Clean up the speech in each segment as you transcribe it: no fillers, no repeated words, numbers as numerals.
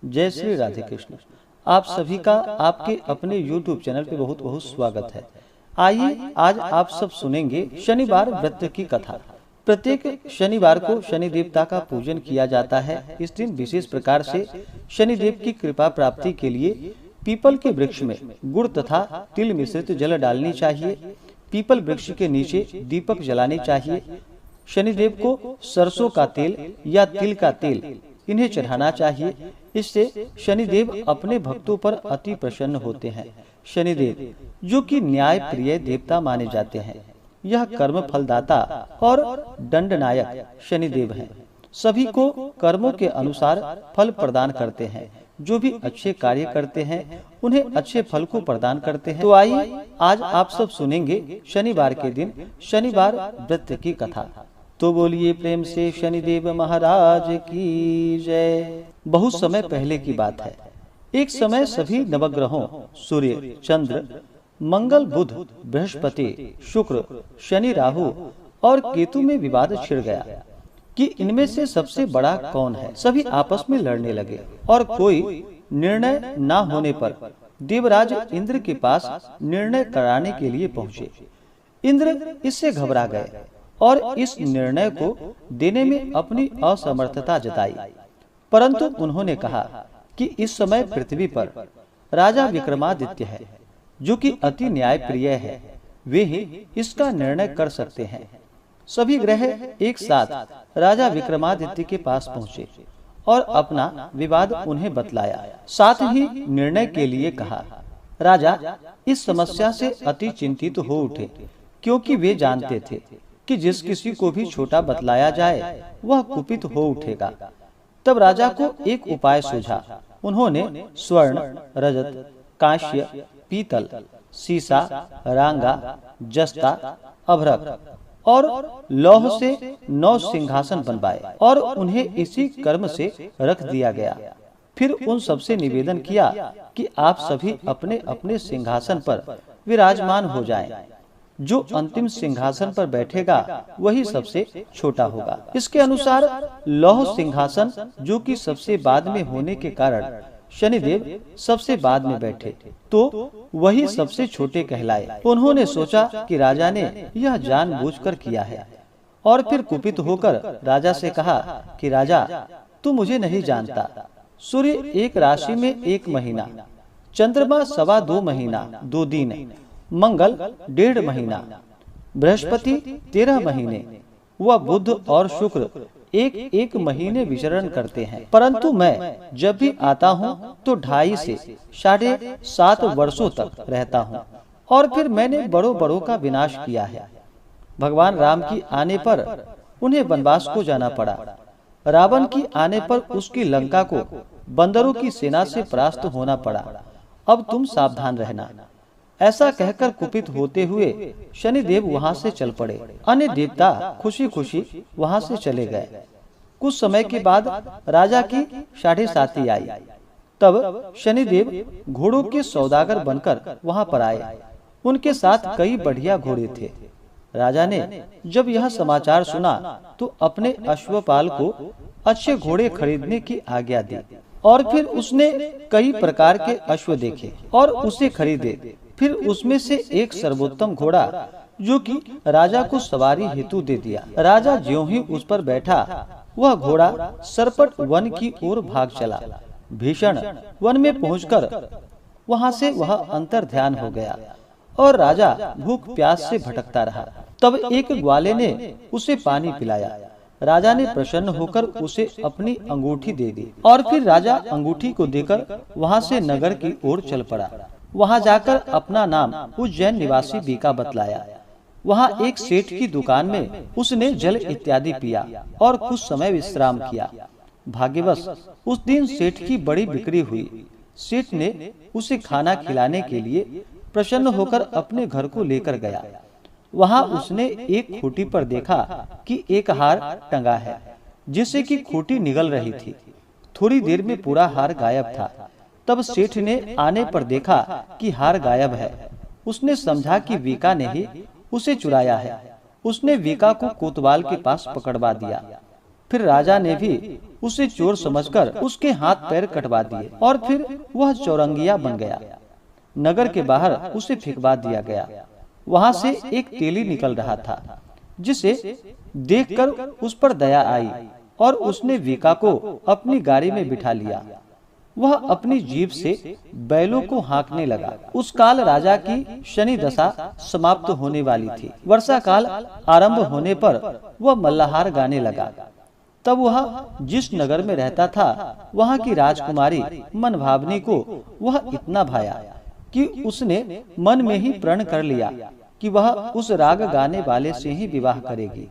जय श्री राधे कृष्ण। आप सभी का आपके अपने YouTube चैनल पे बहुत बहुत स्वागत है। आइए आज आप सब सुनेंगे शनिवार व्रत की कथा। प्रत्येक शनिवार को शनि देवता का पूजन किया जाता है। इस दिन विशेष प्रकार से शनिदेव की कृपा प्राप्ति के लिए पीपल के वृक्ष में गुड़ तथा तिल मिश्रित जल डालनी चाहिए। पीपल वृक्ष के नीचे दीपक जलाने चाहिए। शनिदेव को सरसों का तेल या तिल का तेल इन्हें चढ़ाना चाहिए। इससे शनिदेव अपने भक्तों पर अति प्रसन्न होते हैं। शनिदेव जो कि न्याय प्रिय देवता माने जाते हैं, यह कर्म फलदाता और दंडनायक शनिदेव हैं। सभी को कर्मों के अनुसार फल प्रदान करते हैं। जो भी अच्छे कार्य करते हैं उन्हें अच्छे फल को प्रदान करते हैं। तो आइए आज आप सब सुनेंगे शनिवार के दिन शनिवार व्रत की कथा। तो बोलिए प्रेम से शनिदेव महाराज की जय। बहुत समय पहले की बात है। एक समय सभी नवग्रहों सूर्य, चंद्र, मंगल, बुध, बृहस्पति, शुक्र, शनि, राहु और केतु में विवाद छिड़ गया कि इनमें से सबसे बड़ा कौन है। सभी आपस में लड़ने लगे और कोई निर्णय न होने पर देवराज इंद्र के पास निर्णय कराने के लिए पहुंचे। इंद्र इससे घबरा गए और इस निर्णय को देने में अपनी असमर्थता जताई। परंतु उन्होंने कहा कि इस समय पृथ्वी पर राजा विक्रमादित्य है, जो कि अति न्याय प्रिय है। वे ही इसका निर्णय कर सकते हैं। सभी ग्रह एक साथ राजा विक्रमादित्य के पास पहुंचे और अपना विवाद उन्हें बतलाया। साथ ही निर्णय के लिए कहा। राजा इस समस्या से अति चिंतित हो उठे, क्योंकि वे जानते थे कि जिस किसी को भी छोटा बतलाया जाए वह कुपित हो उठेगा। तब राजा को एक उपाय सूझा। उन्होंने स्वर्ण, रजत, कांस्य, पीतल, सीसा, रांगा, जस्ता, अभ्रक और लौह से 9 सिंहासन बनवाए और उन्हें इसी कर्म से रख दिया गया। फिर उन सबसे निवेदन किया कि आप सभी अपने अपने सिंहासन पर विराजमान हो जाएं। जो अंतिम सिंहासन पर बैठेगा वही सबसे छोटा होगा। इसके अनुसार लौह सिंहासन, जो कि सबसे बाद में होने के कारण शनिदेव सबसे बाद में बैठे, तो वही सबसे छोटे कहलाए। उन्होंने सोचा कि राजा ने यह जानबूझकर किया है और फिर कुपित होकर राजा से कहा कि राजा, तू मुझे नहीं जानता। सूर्य एक राशि में 1 महीना, चंद्रमा 2.25 महीना 2 दिन, मंगल 1.5 महीना, बृहस्पति 13 महीने व बुध और शुक्र एक महीने विचरण करते हैं। परंतु मैं जब भी आता हूँ तो 2.5 से 7.5 वर्षों तक रहता हूँ और फिर मैंने बड़ों का विनाश किया है। भगवान राम की आने पर उन्हें वनवास को जाना पड़ा। रावण की आने पर उसकी लंका को बंदरों की सेना से परास्त होना पड़ा। अब तुम सावधान रहना। ऐसा कहकर कुपित होते हुए शनिदेव वहां से चल पड़े। अन्य देवता खुशी खुशी वहां से चले गए। कुछ समय के बाद राजा की 7.5 आई। तब शनिदेव घोड़ों के सौदागर बनकर वहां पर आए। उनके साथ कई बढ़िया घोड़े थे। राजा ने जब यह समाचार सुना तो अपने अश्वपाल को अच्छे घोड़े खरीदने की आज्ञा दी और फिर उसने कई प्रकार के अश्व देखे और उसे खरीदे। फिर उसमें से एक सर्वोत्तम घोड़ा, जो कि राजा को सवारी हेतु दे दिया। राजा ज्यों ही उस पर बैठा, वह घोड़ा सरपट वन की ओर भाग चला। भीषण वन में पहुंचकर वहां से वह अंतर ध्यान हो गया और राजा भूख प्यास से भटकता रहा। तब एक ग्वाले ने उसे पानी पिलाया। राजा ने प्रसन्न होकर उसे अपनी अंगूठी दे दी और फिर राजा अंगूठी को देकर वहां से नगर की ओर चल पड़ा। वहां जाकर अपना नाम उज्जैन निवासी बीका बतलाया। वहां एक सेठ की दुकान में उसने जल इत्यादि पिया और कुछ समय विश्राम किया। भाग्यवश उस दिन सेठ की बड़ी बिक्री हुई। सेठ ने उसे खाना खिलाने के लिए प्रसन्न होकर अपने घर को लेकर गया। वहां उसने एक खूंटी पर देखा कि एक हार टंगा है, जिससे कि खूंटी निगल रही थी। थोड़ी देर में पूरा हार गायब था। तब सेठ ने आने पर देखा कि हार गायब है। उसने समझा कि वीका ने ही उसे चुराया है। उसने वीका को कोतवाल के पास पकड़वा दिया। फिर राजा ने भी उसे चोर समझकर उसके हाथ पैर कटवा दिए और फिर वह चौरंगिया बन गया। नगर के बाहर उसे फेंकवा दिया गया। वहां से एक तेली निकल रहा था, जिसे देखकर उस पर दया आई और उसने वीका को अपनी गाड़ी में बिठा लिया। वह अपनी जीभ से बैलों को हाँकने लगा। उस काल राजा की शनि दशा समाप्त होने वाली थी। वर्षा काल आरंभ होने पर वह मल्लाहार गाने लगा। तब वह जिस नगर में रहता था, वहाँ की राजकुमारी मनभावनी को वह इतना भाया कि उसने मन में ही प्रण कर लिया कि वह उस राग गाने वाले से ही विवाह करेगी।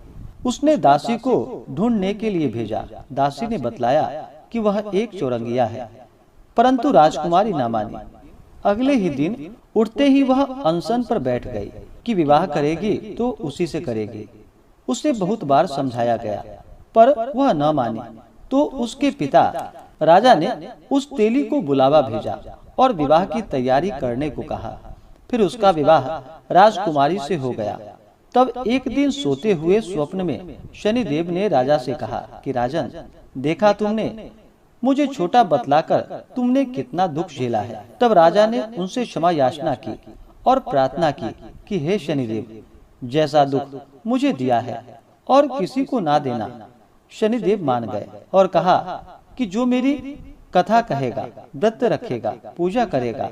उसने दासी को ढूंढने के लिए भेजा। दासी ने बतलाया कि वह एक चौरंगिया है, परंतु राजकुमारी न मानी। अगले ही दिन उठते ही वह अनशन पर बैठ गई कि विवाह करेगी तो उसी से करेगी। उसे बहुत बार समझाया गया, पर वह न मानी। तो उसके पिता राजा ने उस तेली को बुलावा भेजा और विवाह की तैयारी करने को कहा। फिर उसका विवाह राजकुमारी से हो गया। तब एक दिन सोते हुए स्वप्न में शनिदेव ने राजा से कहा कि राजन, देखा तुमने, मुझे छोटा बतलाकर तुमने कितना दुख झेला है। तब राजा ने उनसे क्षमा याचना की और प्रार्थना की कि हे शनिदेव, जैसा दुख मुझे दिया है और किसी को ना देना। शनिदेव मान गए और कहा कि जो मेरी कथा कहेगा, व्रत रखेगा, पूजा करेगा,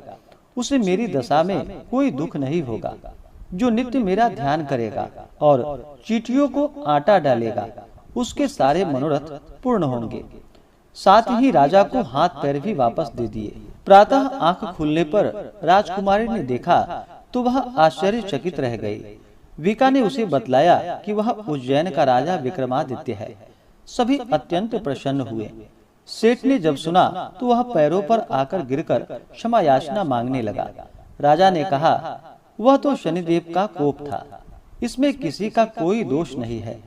उसे मेरी दशा में कोई दुख नहीं होगा। जो नित्य मेरा ध्यान करेगा और चींटियों को आटा डालेगा, उसके सारे मनोरथ पूर्ण होंगे। साथ ही राजा को हाथ पैर भी वापस दे दिए। प्रातः आंख खुलने पर राजकुमारी ने देखा तो वह आश्चर्यचकित रह गई। वीका ने उसे बतलाया कि वह उज्जैन का राजा विक्रमादित्य है। सभी अत्यंत प्रसन्न हुए। सेठ ने जब सुना तो वह पैरों पर आकर गिरकर क्षमा याचना मांगने लगा। राजा ने कहा, वह तो शनिदेव का कोप था, इसमें किसी का कोई दोष नहीं है।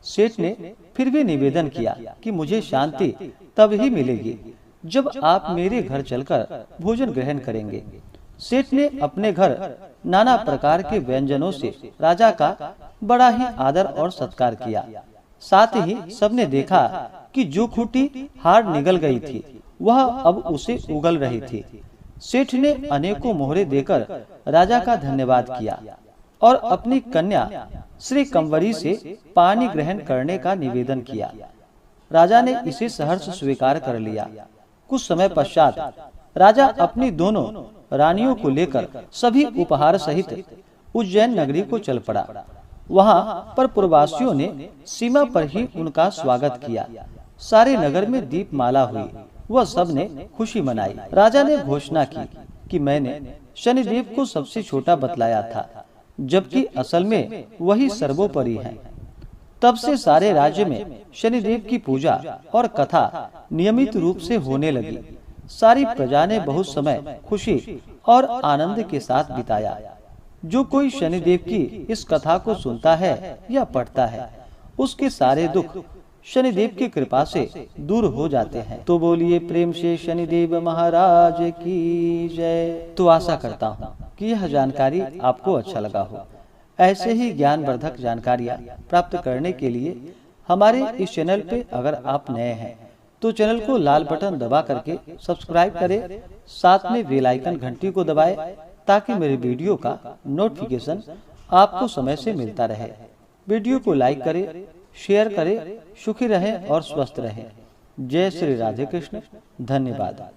सेठ ने फिर भी निवेदन किया कि मुझे शांति तब ही मिलेगी जब आप मेरे घर चलकर भोजन ग्रहण करेंगे। सेठ ने अपने घर नाना प्रकार के व्यंजनों से राजा का बड़ा ही आदर और सत्कार किया। साथ ही सबने देखा कि जो खूंटी हार निगल गई थी, वह अब उसे उगल रही थी। सेठ ने अनेकों मोहरे देकर राजा का धन्यवाद किया और अपनी कन्या श्री कंवरी से पानी ग्रहण करने का निवेदन किया। राजा ने इसे सहर्ष स्वीकार कर लिया। कुछ समय पश्चात राजा अपनी दोनों रानियों को लेकर सभी उपहार सहित उज्जैन नगरी को चल पड़ा। वहाँ पर पुरवासियों ने सीमा पर ही उनका स्वागत किया। सारे नगर में दीपमाला हुई। वह सब ने खुशी मनाई। राजा ने घोषणा की कि मैंने शनिदेव को सबसे छोटा बतलाया था, जबकि असल में वही सर्वोपरि है। तब से सारे राज्य में शनिदेव की पूजा और कथा नियमित रूप से होने लगी। सारी प्रजा ने बहुत समय खुशी और आनंद के साथ बिताया। जो कोई शनिदेव की इस कथा को सुनता है या पढ़ता है, उसके सारे दुख शनिदेव की कृपा से दूर हो जाते हैं। तो बोलिए प्रेम से शनिदेव महाराज की जय। तो आशा करता हूँ कि यह जानकारी आपको अच्छा लगा हो। ऐसे ही ज्ञानवर्धक जानकारियाँ प्राप्त करने के लिए हमारे इस चैनल पे अगर आप नए हैं तो चैनल को लाल बटन दबा करके सब्सक्राइब करें। साथ में बेल आइकन घंटी को दबाएं ताकि मेरे वीडियो का नोटिफिकेशन आपको समय से मिलता रहे। वीडियो को लाइक करें, शेयर करें। सुखी रहें और स्वस्थ रहें। जय श्री राधे कृष्ण। धन्यवाद।